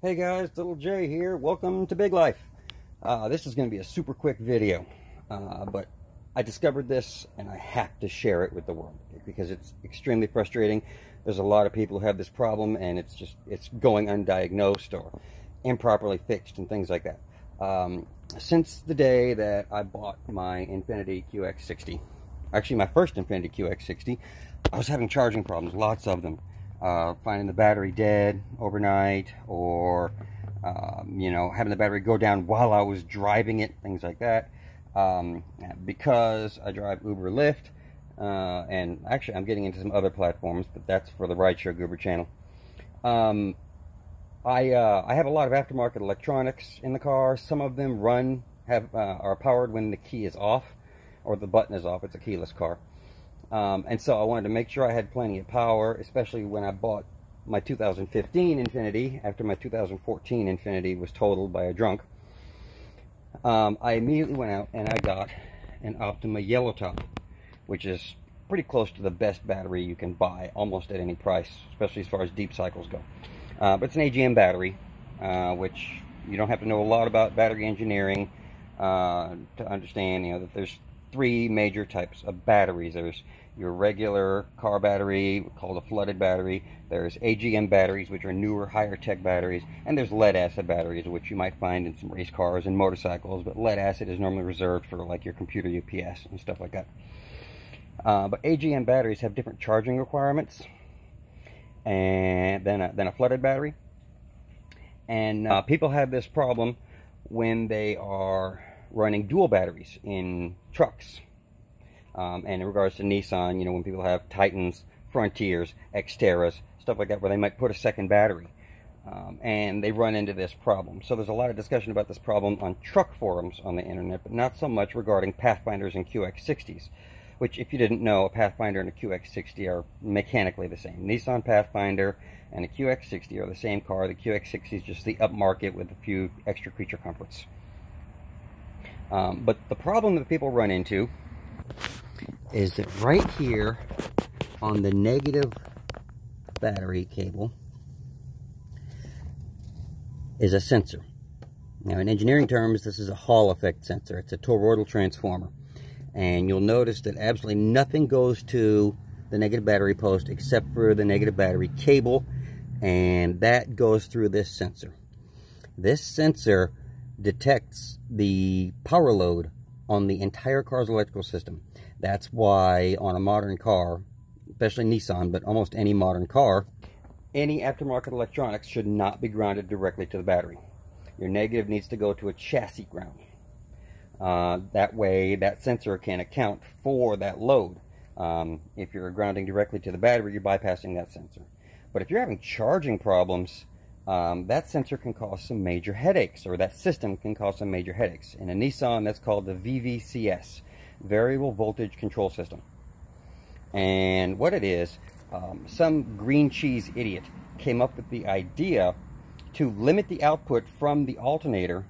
Hey guys, Little J here. Welcome to Big Life. This is going to be a super quick video, but I discovered this and I have to share it with the world because it's extremely frustrating. There's a lot of people who have this problem and it's going undiagnosed or improperly fixed and things like that. Since the day that I bought my Infiniti QX60, actually my first Infiniti QX60, I was having charging problems, lots of them. Finding the battery dead overnight, or you know, having the battery go down while I was driving it, things like that. Because I drive Uber Lyft, and actually I'm getting into some other platforms, but that's for the Rideshare Goober channel. I have a lot of aftermarket electronics in the car. Some of them are powered when the key is off or the button is off. It's a keyless car. And so I wanted to make sure I had plenty of power, especially when I bought my 2015 Infiniti after my 2014 Infiniti was totaled by a drunk. I immediately went out and I got an Optima Yellow Top, which is pretty close to the best battery you can buy almost at any price, especially as far as deep cycles go. But it's an AGM battery, which you don't have to know a lot about battery engineering to understand, you know, that there's three major types of batteries. There's your regular car battery called a flooded battery. There's AGM batteries, which are newer, higher tech batteries, and there's lead acid batteries, which you might find in some race cars and motorcycles, but lead acid is normally reserved for like your computer UPS and stuff like that. But AGM batteries have different charging requirements and than a flooded battery, and people have this problem when they are running dual batteries in trucks. And in regards to Nissan, you know, when people have Titans, Frontiers, Xteras, stuff like that, where they might put a second battery, and they run into this problem. So there's a lot of discussion about this problem on truck forums on the internet, but not so much regarding Pathfinders and QX60s, which, if you didn't know, a Pathfinder and a QX60 are mechanically the same. Nissan Pathfinder and a QX60 are the same car. The QX60 is just the upmarket with a few extra creature comforts. But the problem that people run into is that right here on the negative battery cable is a sensor. Now, in engineering terms, this is a Hall effect sensor. It's a toroidal transformer. And you'll notice that absolutely nothing goes to the negative battery post except for the negative battery cable, and that goes through this sensor. This sensor detects the power load on the entire car's electrical system. That's why on a modern car, especially Nissan, but almost any modern car, any aftermarket electronics should not be grounded directly to the battery. Your negative needs to go to a chassis ground. That way that sensor can account for that load. If you're grounding directly to the battery, you're bypassing that sensor. But if you're having charging problems, that sensor can cause some major headaches, or that system can cause some major headaches. In a Nissan, that's called the VVCS, Variable Voltage Control System. And what it is, some green cheese idiot came up with the idea to limit the output from the alternator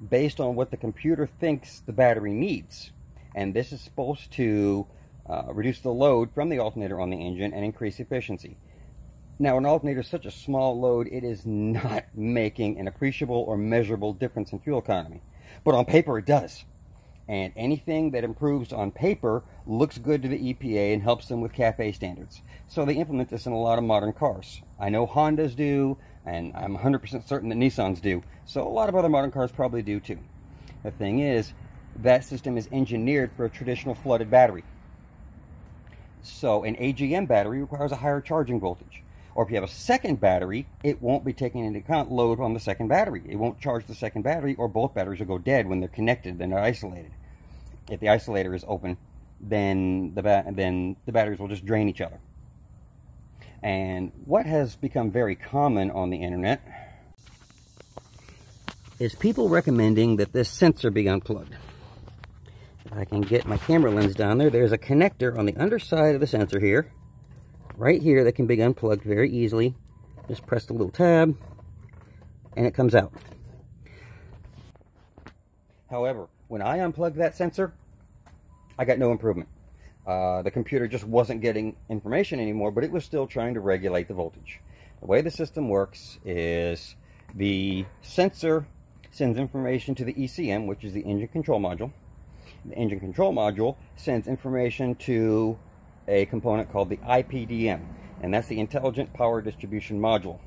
based on what the computer thinks the battery needs. And this is supposed to reduce the load from the alternator on the engine and increase efficiency. Now, an alternator is such a small load, it is not making an appreciable or measurable difference in fuel economy. But on paper, it does. And anything that improves on paper looks good to the EPA and helps them with CAFE standards. So they implement this in a lot of modern cars. I know Hondas do, and I'm 100% certain that Nissans do. So a lot of other modern cars probably do too. The thing is, that system is engineered for a traditional flooded battery. So an AGM battery requires a higher charging voltage. Or if you have a second battery, it won't be taking into account load on the second battery. It won't charge the second battery, or both batteries will go dead when they're connected, then they're isolated. If the isolator is open, then the batteries will just drain each other. And what has become very common on the internet is people recommending that this sensor be unplugged. If I can get my camera lens down there, there's a connector on the underside of the sensor here, right here, that can be unplugged very easily. Just press the little tab and it comes out. However, when I unplugged that sensor, I got no improvement. The computer just wasn't getting information anymore, but it was still trying to regulate the voltage. The way the system works is The sensor sends information to the ECM, which is the engine control module. The engine control module sends information to a component called the IPDM, and that's the Intelligent Power Distribution Module.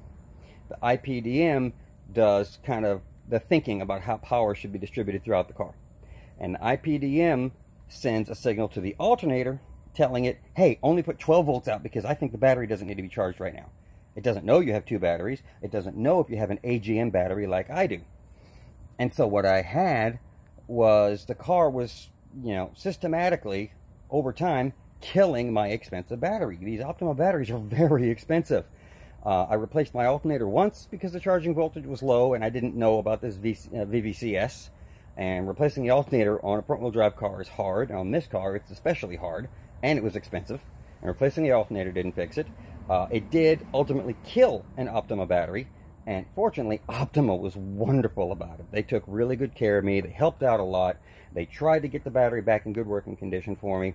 The IPDM does kind of the thinking about how power should be distributed throughout the car. And the IPDM sends a signal to the alternator telling it, hey, only put 12 volts out because I think the battery doesn't need to be charged right now. It doesn't know you have two batteries. It doesn't know if you have an AGM battery like I do. And so what I had was the car was, you know, systematically over time killing my expensive battery. These Optima batteries are very expensive. I replaced my alternator once because the charging voltage was low and I didn't know about this VVCS. And replacing the alternator on a front-wheel drive car is hard. On this car, it's especially hard, and it was expensive. And replacing the alternator didn't fix it. It did ultimately kill an Optima battery, and fortunately, Optima was wonderful about it. They took really good care of me. They helped out a lot. They tried to get the battery back in good working condition for me,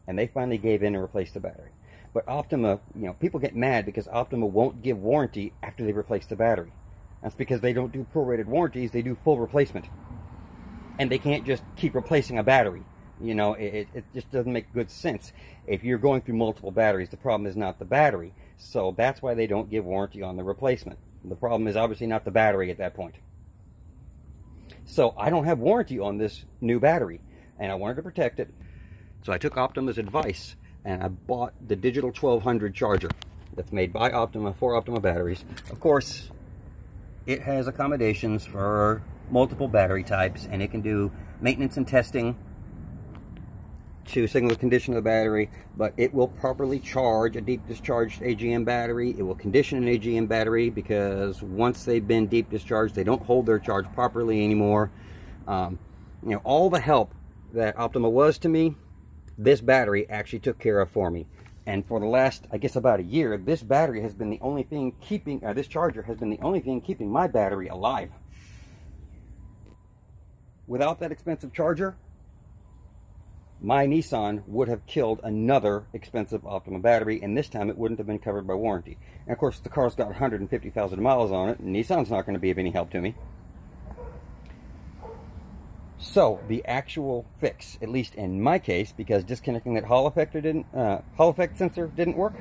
and they finally gave in and replaced the battery. But Optima, you know, people get mad because Optima won't give warranty after they replace the battery. That's because they don't do prorated warranties, they do full replacement. And they can't just keep replacing a battery. You know, it just doesn't make good sense. If you're going through multiple batteries, the problem is not the battery. So that's why they don't give warranty on the replacement. The problem is obviously not the battery at that point. So I don't have warranty on this new battery, and I wanted to protect it. So I took Optima's advice, and I bought the digital 1200 charger that's made by Optima for Optima batteries. Of course, it has accommodations for multiple battery types, and it can do maintenance and testing to signal the condition of the battery, but it will properly charge a deep discharged AGM battery. It will condition an AGM battery because once they've been deep discharged, they don't hold their charge properly anymore. You know, all the help that Optima was to me, this battery actually took care of for me. And for the last, I guess, about a year, this battery has been the only thing keeping, this charger has been the only thing keeping my battery alive. Without that expensive charger, my Nissan would have killed another expensive Optima battery, and this time it wouldn't have been covered by warranty. And of course, the car's got 150,000 miles on it, and Nissan's not going to be of any help to me. So the actual fix, at least in my case, because disconnecting that Hall effect sensor didn't work,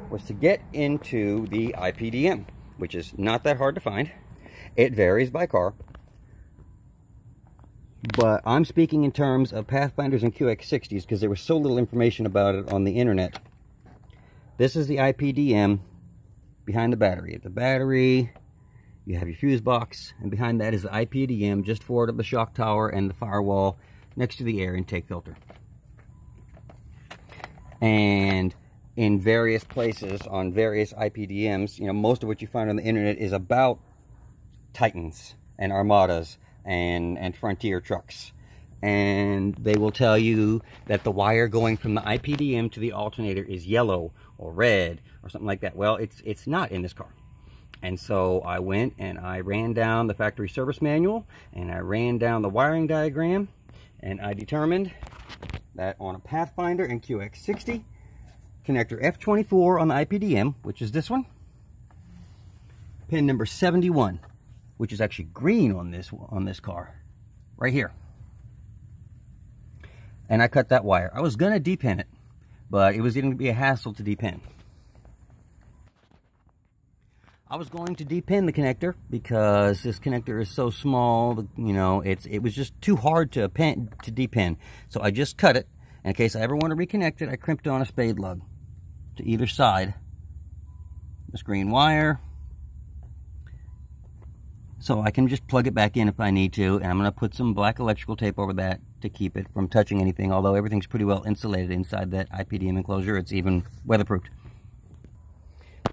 was to get into the IPDM, which is not that hard to find. It varies by car. But I'm speaking in terms of Pathfinders and QX60s because there was so little information about it on the internet. This is the IPDM behind the battery. At the battery, you have your fuse box, and behind that is the IPDM just forward of the shock tower and the firewall next to the air intake filter. And in various places on various IPDMs, you know, most of what you find on the internet is about Titans and Armadas and Frontier trucks, and they will tell you that the wire going from the IPDM to the alternator is yellow or red or something like that. Well, it's not in this car. And so I went and I ran down the factory service manual, and I ran down the wiring diagram, and I determined that on a Pathfinder and QX60, connector F24 on the IPDM, which is this one, pin number 71, which is actually green on this car, right here. And I cut that wire. I was going to depin it, but it was going to be a hassle to depin. I was going to depin the connector because this connector is so small, you know, it was just too hard to depin. So I just cut it. In case I ever want to reconnect it, I crimped on a spade lug to either side. This green wire. So I can just plug it back in if I need to, and I'm going to put some black electrical tape over that to keep it from touching anything, although everything's pretty well insulated inside that IPDM enclosure. It's even weatherproofed.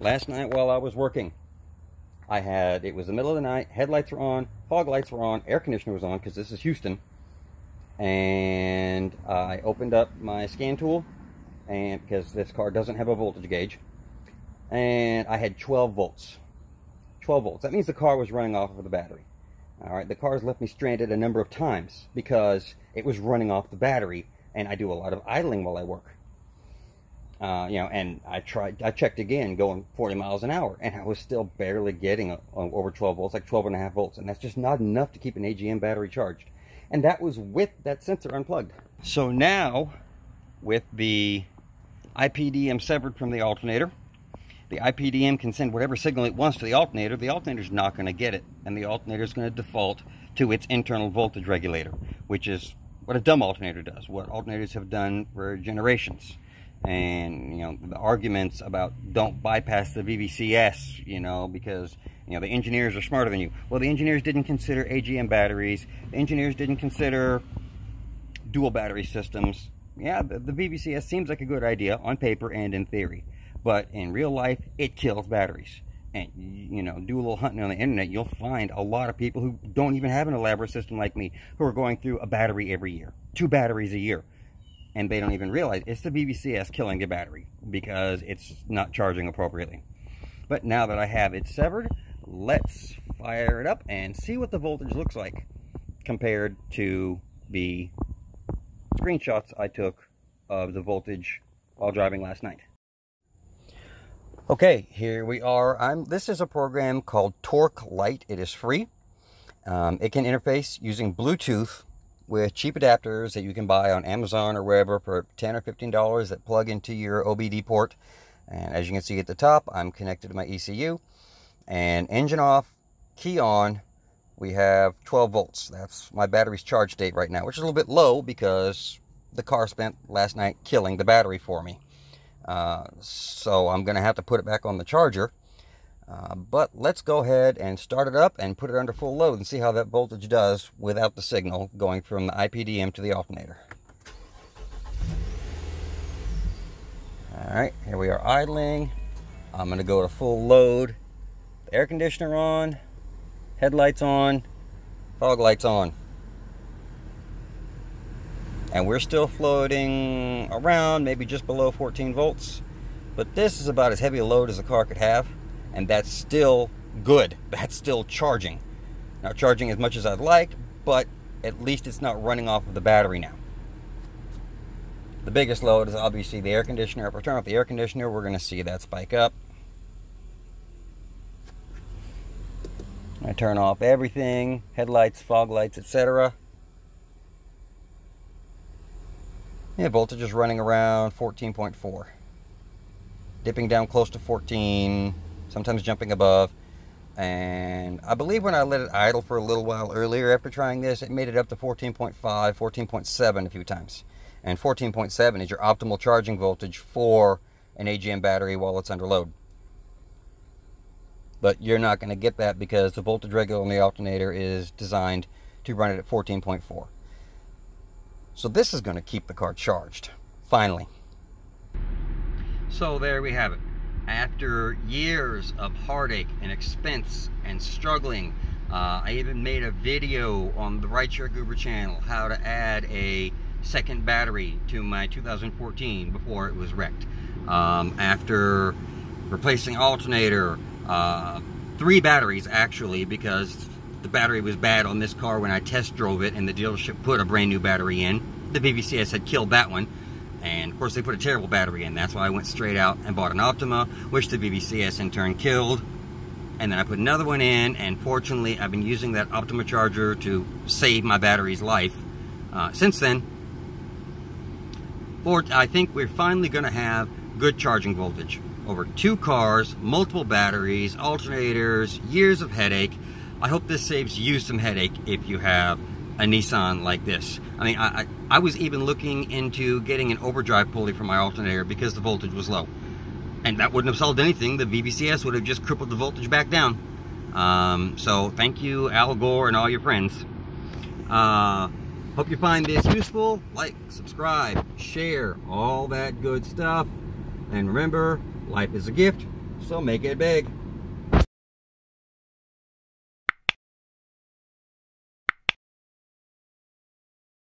Last night while I was working, it was the middle of the night, headlights were on, fog lights were on, air conditioner was on, because this is Houston, and I opened up my scan tool, and because this car doesn't have a voltage gauge, and I had 12 volts. 12 volts. That means the car was running off of the battery. Alright, the car's left me stranded a number of times because it was running off the battery, and I do a lot of idling while I work. You know, and I checked again going 40 miles an hour, and I was still barely getting over 12 volts, like 12.5 volts, and that's just not enough to keep an AGM battery charged. And that was with that sensor unplugged. So now, with the IPDM severed from the alternator, the IPDM can send whatever signal it wants to the alternator. The alternator's not going to get it, and the alternator is going to default to its internal voltage regulator, which is what a dumb alternator does, what alternators have done for generations. And, you know, the arguments about don't bypass the VVCS, you know, because, you know, the engineers are smarter than you. Well, the engineers didn't consider AGM batteries. The engineers didn't consider dual battery systems. Yeah, the VVCS seems like a good idea on paper and in theory, but in real life, it kills batteries. And, you know, do a little hunting on the internet, you'll find a lot of people who don't even have an elaborate system like me, who are going through a battery every year, 2 batteries a year. And they don't even realize it's the VVCS killing the battery because it's not charging appropriately. But now that I have it severed, let's fire it up and see what the voltage looks like compared to the screenshots I took of the voltage while driving last night. Okay, here we are. This is a program called Torque Lite. It is free. It can interface using Bluetooth with cheap adapters that you can buy on Amazon or wherever for $10 or $15 that plug into your OBD port. And as you can see at the top, I'm connected to my ECU. And engine off, key on, we have 12 volts. That's my battery's charge state right now, which is a little bit low because the car spent last night killing the battery for me. So I'm going to have to put it back on the charger. But let's go ahead and start it up and put it under full load and see how that voltage does without the signal going from the IPDM to the alternator. Alright, here we are idling. I'm going to go to full load. The air conditioner on, headlights on, fog lights on. And we're still floating around, maybe just below 14 volts. But this is about as heavy a load as the car could have. And that's still good. That's still charging. Not charging as much as I'd like, but at least it's not running off of the battery now. The biggest load is obviously the air conditioner. If I turn off the air conditioner, we're going to see that spike up. I turn off everything, headlights, fog lights, etc. Yeah, voltage is running around 14.4. Dipping down close to 14. Sometimes jumping above, and I believe when I let it idle for a little while earlier after trying this, it made it up to 14.5, 14.7 a few times. And 14.7 is your optimal charging voltage for an AGM battery while it's under load. But you're not going to get that because the voltage regulator on the alternator is designed to run it at 14.4. So this is going to keep the car charged, finally. So there we have it. After years of heartache and expense and struggling, I even made a video on the Rideshare Goober channel how to add a second battery to my 2014 before it was wrecked. After replacing alternator, 3 batteries actually, because the battery was bad on this car when I test drove it and the dealership put a brand new battery in. The VVCS had killed that one. And of course they put a terrible battery in. That's why I went straight out and bought an Optima, which the VVCS in turn killed. And then I put another one in, and fortunately I've been using that Optima charger to save my battery's life since then. I think we're finally going to have good charging voltage. Over 2 cars, multiple batteries, alternators, years of headache. I hope this saves you some headache if you have a Nissan like this. I mean, I was even looking into getting an overdrive pulley for my alternator because the voltage was low. And that wouldn't have solved anything. The VVCS would have just crippled the voltage back down. So thank you, Al Gore and all your friends. Hope you find this useful. Like, subscribe, share, all that good stuff. And remember, life is a gift, so make it big.